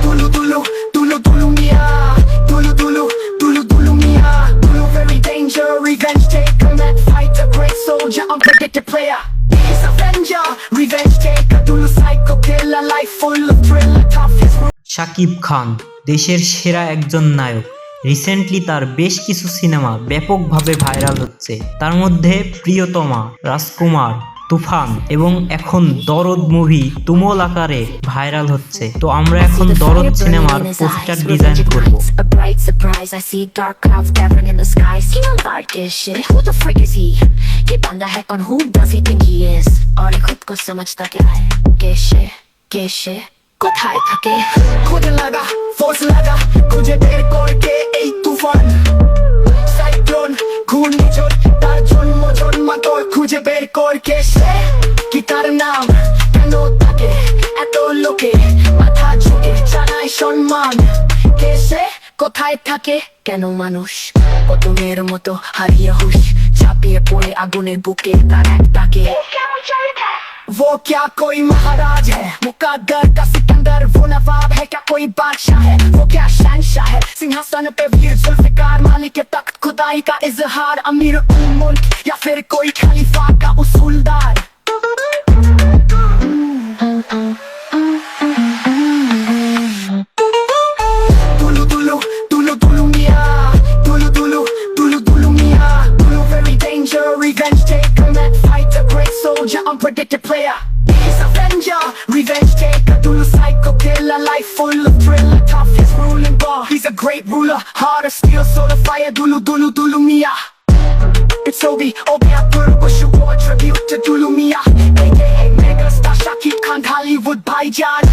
Dulu dulu, dulu dulu mia. Dulu dulu, dulu dulu mia. Dulu very danger, revenge taker. That fight a great soldier, unpredicted player. He's avenger, revenge taker. Dulu psycho killer, life full of thriller, tough his Shakib Khan দেশের সেরা একজন নায়ক। Recently তার বেশ কিছু cinema ব্যাপকভাবে viral হচ্ছে। তার মধ্যে প্রিয়তমা, রাজকুমার, তুফান এবং এখন দরদ মুভি তুমুল আকারে ভাইরাল হচ্ছে। তো আমরা এখন দরদ সিনেমার পোস্টার ডিজাইন করব। A bright surprise, I see dark clouds gathering in the sky. Skin on dark is shit. Who the frick is he? ये बंदा है कौन? Who does he think he is? और ये खुद को समझता क्या है? कैसे কোথায় থাকে? খুঁজে লাগা, ফোর্স লাগা, খুঁজে বের করকে এই তুফান। সাইক্লোন, ঘূর্ণিঝড়, তার জন্মান্তর খুঁজে বের করকে সে। কি তার নাম? কেন তাকে এত লোকে মাথা ঝুঁকে জানায় সম্মান? কে সে? কোথায় থাকে? কেন মানুষ পতঙ্গের মতো হারিয়ে হুশ, ঝাঁপিয়ে পড়ে আগুনের বুকে তার এক ডাকে। वो क्या कोई महाराज है? मुकद्दर का सिकंदर, वो नवाब है क्या कोई बादशाह है? वो क्या शहंशाह है? सिंहासन पे वीर जुल्फिकार, मालिक के तख्त खुदाई का इजहार, अमीर मुल्क या फिर कोई खलीफा का उसूलदार? दुलु दुलु दुलु दुलु मिया, दुलु दुलु दुलु दुलु मिया. Dulu very danger, revenge taker, that fight a great soldier, unpredicted player. He's avenger, revenge taker. Dulu psycho killer, life full of thriller, tough his ruling bar. He's a great ruler, heart of steel, soul of fire. Dulu Dulu Dulu Mia. It's Obi Apurgo should war tribute to Dulu Mia. AKA Mega Star Shakib Khan, Hollywood Baijan.